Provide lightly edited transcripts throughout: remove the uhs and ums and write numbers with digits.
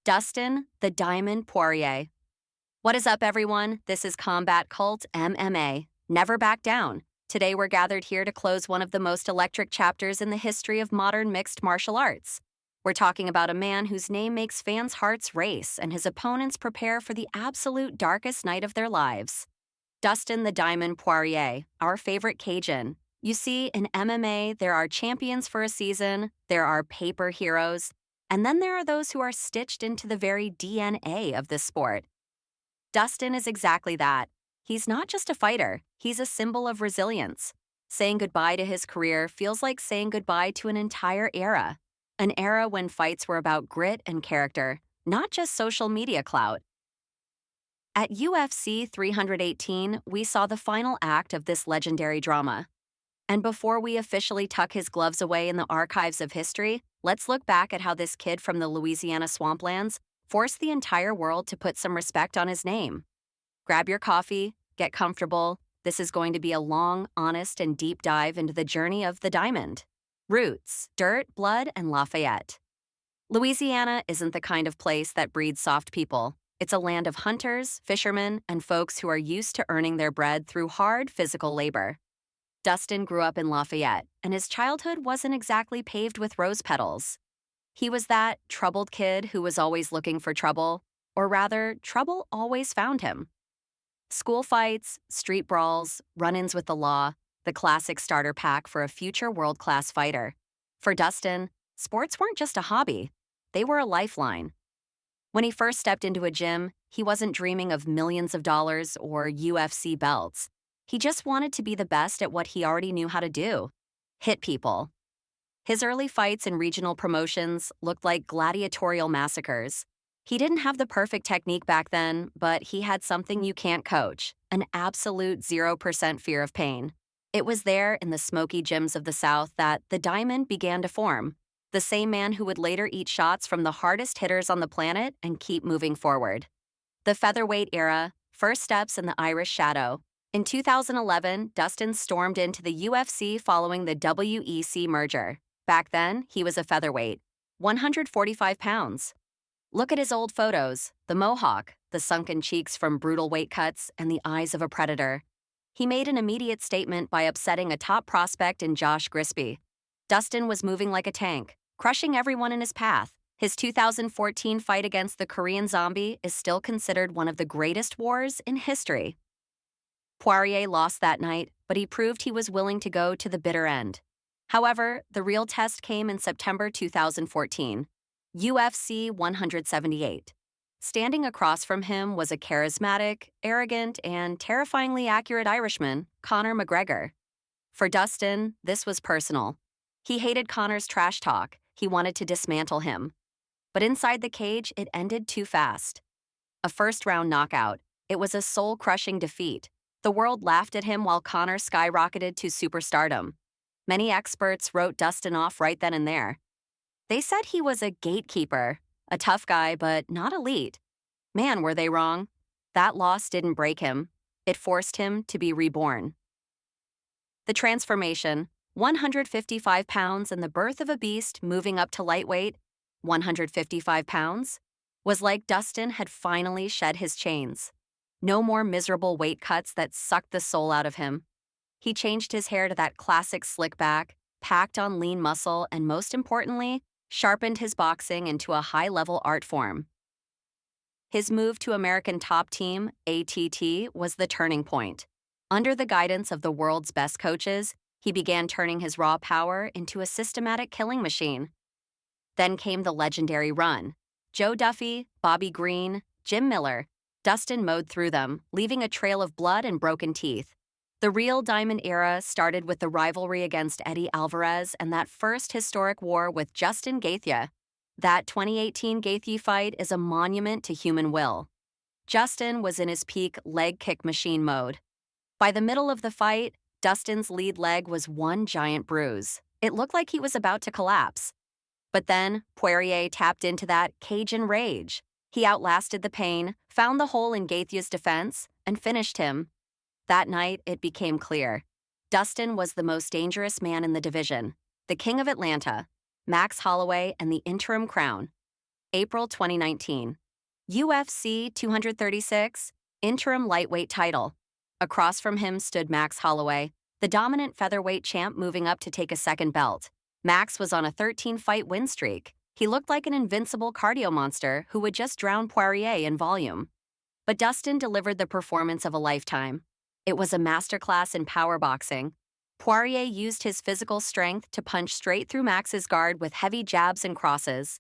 Dustin, the Diamond Poirier. What is up, everyone? This is Combat Cult MMA. Never back down. Today we're gathered here to close one of the most electric chapters in the history of modern mixed martial arts. We're talking about a man whose name makes fans' hearts race and his opponents prepare for the absolute darkest night of their lives. Dustin the Diamond Poirier, our favorite Cajun. You see, in MMA, there are champions for a season, there are paper heroes, and then there are those who are stitched into the very DNA of this sport. Dustin is exactly that. He's not just a fighter, he's a symbol of resilience. Saying goodbye to his career feels like saying goodbye to an entire era. An era when fights were about grit and character, not just social media clout. At UFC 318, we saw the final act of this legendary drama. And before we officially tuck his gloves away in the archives of history, let's look back at how this kid from the Louisiana swamplands forced the entire world to put some respect on his name. Grab your coffee, get comfortable. This is going to be a long, honest, and deep dive into the journey of the Diamond. Roots, dirt, blood, and Lafayette. Louisiana isn't the kind of place that breeds soft people. It's a land of hunters, fishermen, and folks who are used to earning their bread through hard physical labor. Dustin grew up in Lafayette, and his childhood wasn't exactly paved with rose petals. He was that troubled kid who was always looking for trouble, or rather, trouble always found him. School fights, street brawls, run-ins with the law, the classic starter pack for a future world-class fighter. For Dustin, sports weren't just a hobby, they were a lifeline. When he first stepped into a gym, he wasn't dreaming of millions of dollars or UFC belts. He just wanted to be the best at what he already knew how to do: hit people. His early fights in regional promotions looked like gladiatorial massacres. He didn't have the perfect technique back then, but he had something you can't coach: an absolute 0% fear of pain. It was there in the smoky gyms of the South that the Diamond began to form, the same man who would later eat shots from the hardest hitters on the planet and keep moving forward. The featherweight era, first steps in the Irish shadow. In 2011, Dustin stormed into the UFC following the WEC merger. Back then, he was a featherweight, 145 pounds. Look at his old photos: the mohawk, the sunken cheeks from brutal weight cuts, and the eyes of a predator. He made an immediate statement by upsetting a top prospect in Josh Grisby. Dustin was moving like a tank, crushing everyone in his path. His 2014 fight against the Korean Zombie is still considered one of the greatest wars in history. Poirier lost that night, but he proved he was willing to go to the bitter end. However, the real test came in September 2014, UFC 178. Standing across from him was a charismatic, arrogant, and terrifyingly accurate Irishman, Conor McGregor. For Dustin, this was personal. He hated Conor's trash talk. He wanted to dismantle him. But inside the cage, it ended too fast. A first-round knockout. It was a soul-crushing defeat. The world laughed at him while Conor skyrocketed to superstardom. Many experts wrote Dustin off right then and there. They said he was a gatekeeper, a tough guy, but not elite. Man, were they wrong. That loss didn't break him. It forced him to be reborn. The transformation, 155 pounds and the birth of a beast moving up to lightweight, 155 pounds, was like Dustin had finally shed his chains. No more miserable weight cuts that sucked the soul out of him. He changed his hair to that classic slick back, packed on lean muscle, and most importantly, sharpened his boxing into a high-level art form. His move to American Top Team, ATT, was the turning point. Under the guidance of the world's best coaches, he began turning his raw power into a systematic killing machine. Then came the legendary run. Joe Duffy, Bobby Green, Jim Miller. Dustin mowed through them, leaving a trail of blood and broken teeth. The real Diamond era started with the rivalry against Eddie Alvarez and that first historic war with Justin Gaethje. That 2018 Gaethje fight is a monument to human will. Justin was in his peak leg kick machine mode. By the middle of the fight, Dustin's lead leg was one giant bruise. It looked like he was about to collapse. But then, Poirier tapped into that Cajun rage. He outlasted the pain, found the hole in Gaethje's defense, and finished him. That night, it became clear. Dustin was the most dangerous man in the division, the King of Atlanta, Max Holloway, and the interim crown. April 2019. UFC 236, interim lightweight title. Across from him stood Max Holloway, the dominant featherweight champ moving up to take a second belt. Max was on a 13-fight win streak. He looked like an invincible cardio monster who would just drown Poirier in volume. But Dustin delivered the performance of a lifetime. It was a masterclass in power boxing. Poirier used his physical strength to punch straight through Max's guard with heavy jabs and crosses.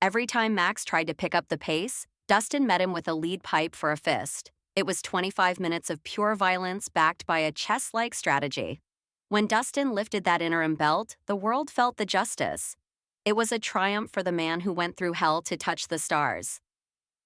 Every time Max tried to pick up the pace, Dustin met him with a lead pipe for a fist. It was 25 minutes of pure violence backed by a chess-like strategy. When Dustin lifted that interim belt, the world felt the justice. It was a triumph for the man who went through hell to touch the stars.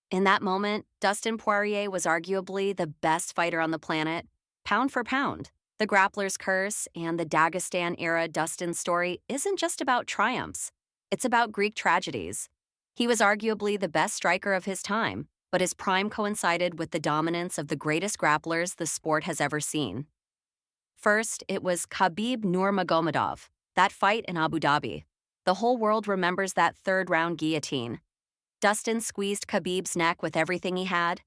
In that moment, Dustin Poirier was arguably the best fighter on the planet, pound for pound. The Grappler's Curse and the Dagestan-era Dustin story isn't just about triumphs. It's about Greek tragedies. He was arguably the best striker of his time, but his prime coincided with the dominance of the greatest grapplers the sport has ever seen. First, it was Khabib Nurmagomedov, that fight in Abu Dhabi. The whole world remembers that third-round guillotine. Dustin squeezed Khabib's neck with everything he had.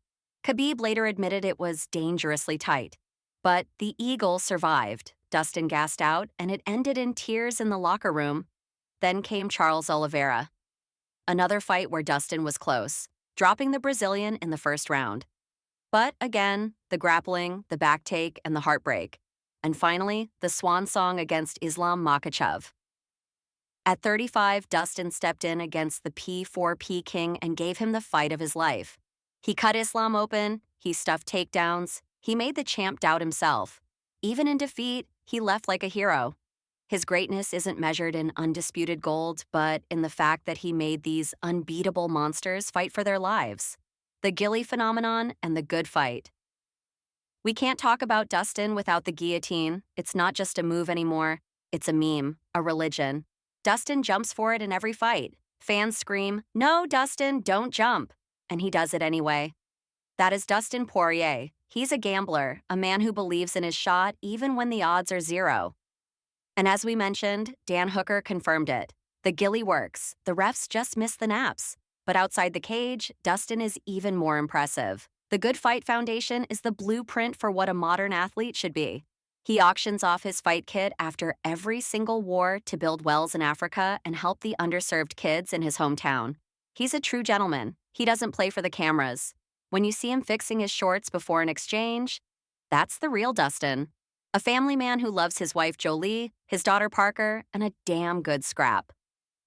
Khabib later admitted it was dangerously tight. But the Eagle survived, Dustin gassed out, and it ended in tears in the locker room. Then came Charles Oliveira. Another fight where Dustin was close, dropping the Brazilian in the first round. But again, the grappling, the backtake, and the heartbreak. And finally, the swan song against Islam Makhachev. At 35, Dustin stepped in against the P4P king and gave him the fight of his life. He cut Islam open, he stuffed takedowns, he made the champ doubt himself. Even in defeat, he left like a hero. His greatness isn't measured in undisputed gold, but in the fact that he made these unbeatable monsters fight for their lives. The Gilly phenomenon and the good fight. We can't talk about Dustin without the guillotine. It's not just a move anymore. It's a meme, a religion. Dustin jumps for it in every fight. Fans scream, "No, Dustin, don't jump." And he does it anyway. That is Dustin Poirier. He's a gambler, a man who believes in his shot even when the odds are zero. And as we mentioned, Dan Hooker confirmed it. The Gilly works. The refs just miss the naps. But outside the cage, Dustin is even more impressive. The Good Fight Foundation is the blueprint for what a modern athlete should be. He auctions off his fight kit after every single war to build wells in Africa and help the underserved kids in his hometown. He's a true gentleman. He doesn't play for the cameras. When you see him fixing his shorts before an exchange, that's the real Dustin. A family man who loves his wife Jolie, his daughter Parker, and a damn good scrap.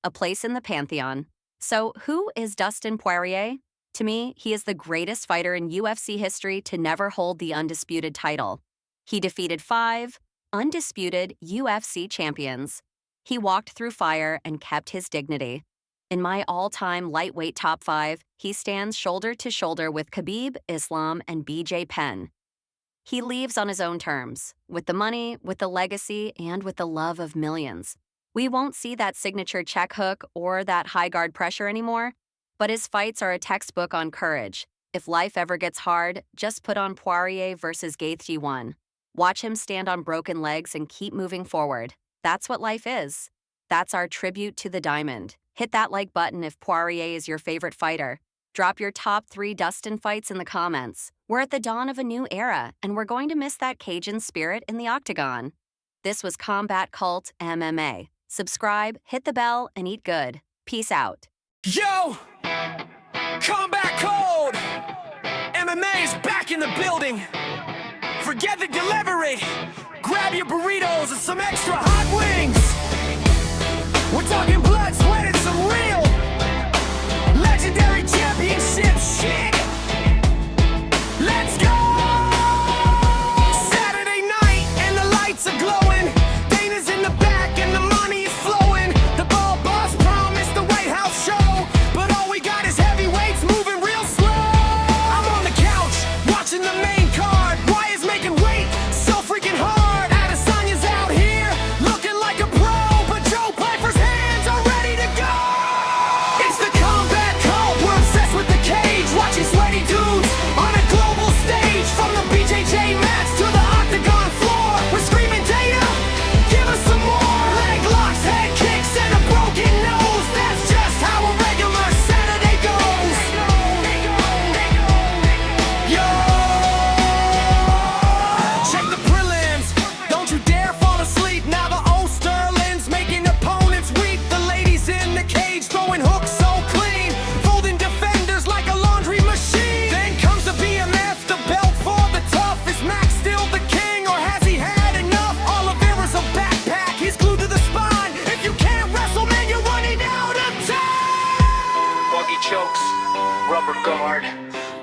A place in the pantheon. So who is Dustin Poirier? To me, he is the greatest fighter in UFC history to never hold the undisputed title. He defeated 5 undisputed UFC champions. He walked through fire and kept his dignity. In my all-time lightweight top 5, he stands shoulder to shoulder with Khabib, Islam, and BJ Penn. He leaves on his own terms, with the money, with the legacy, and with the love of millions. We won't see that signature check hook or that high guard pressure anymore, but his fights are a textbook on courage. If life ever gets hard, just put on Poirier versus Gaethje 1. Watch him stand on broken legs and keep moving forward. That's what life is. That's our tribute to the diamond. Hit that like button if Poirier is your favorite fighter. Drop your top 3 Dustin fights in the comments. We're at the dawn of a new era, and we're going to miss that Cajun spirit in the octagon. This was Combat Cult MMA. Subscribe, hit the bell, and eat good. Peace out. Yo! Combat Cult MMA is back in the building. Forget the delivery. Grab your burritos and some extra hot wings. We're talking blood, sweat, and some real legendary championship shit. Let's go! Saturday night and the lights are glowing. Dana's in the back and the money is flowing. The ball boss promised the White House show, but all we got is heavyweights moving real slow. I'm on the couch watching the main card. Why is making weight so freaking hard? Adesanya's out here looking like a pro, but Joe Piper's hands are ready to go. It's the Combat Cult. We're obsessed with the cage. Watching Rubber guard.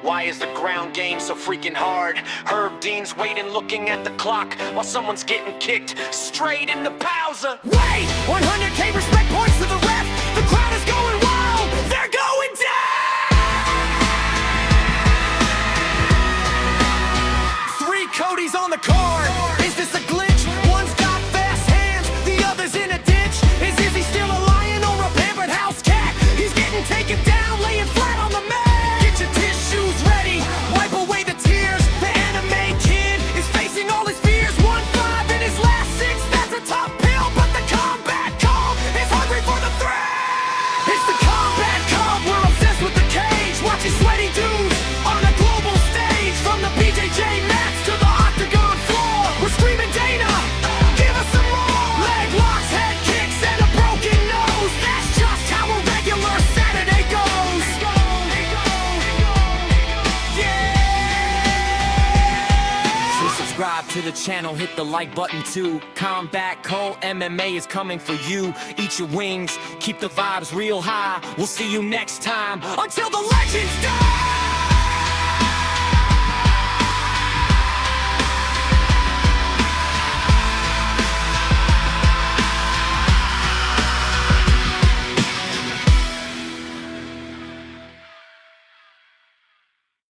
Why is the ground game so freaking hard? Herb Dean's waiting, looking at the clock while someone's getting kicked straight in the pausa. Wait! 100K respect points to the ref. The crowd is going wild. They're going down. 3 Codys on the card. Is this a glitch? One's got fast hands, the other's in a ditch. Is Izzy still a lion or a pampered house cat? He's getting taken down, laying flat on the mat. Get your tissues ready, wipe away the tears. The anime kid is facing all his fears. 1-5 in his last 6, that's a tough pill. But the combat call is hungry for the thrill. It's the combat call, we're obsessed with the cage. Watching sweaty dudes on a global stage. From the BJJ mats to the octagon floor, we're screaming Dana, give us some more. Leg locks, head kicks, and a broken nose. That's just how a regular Saturday goes. So subscribe to the channel, hit the like button too. Combat Cult MMA is coming for you. Eat your wings, keep the vibes real high. We'll see you next time. Until the legends die.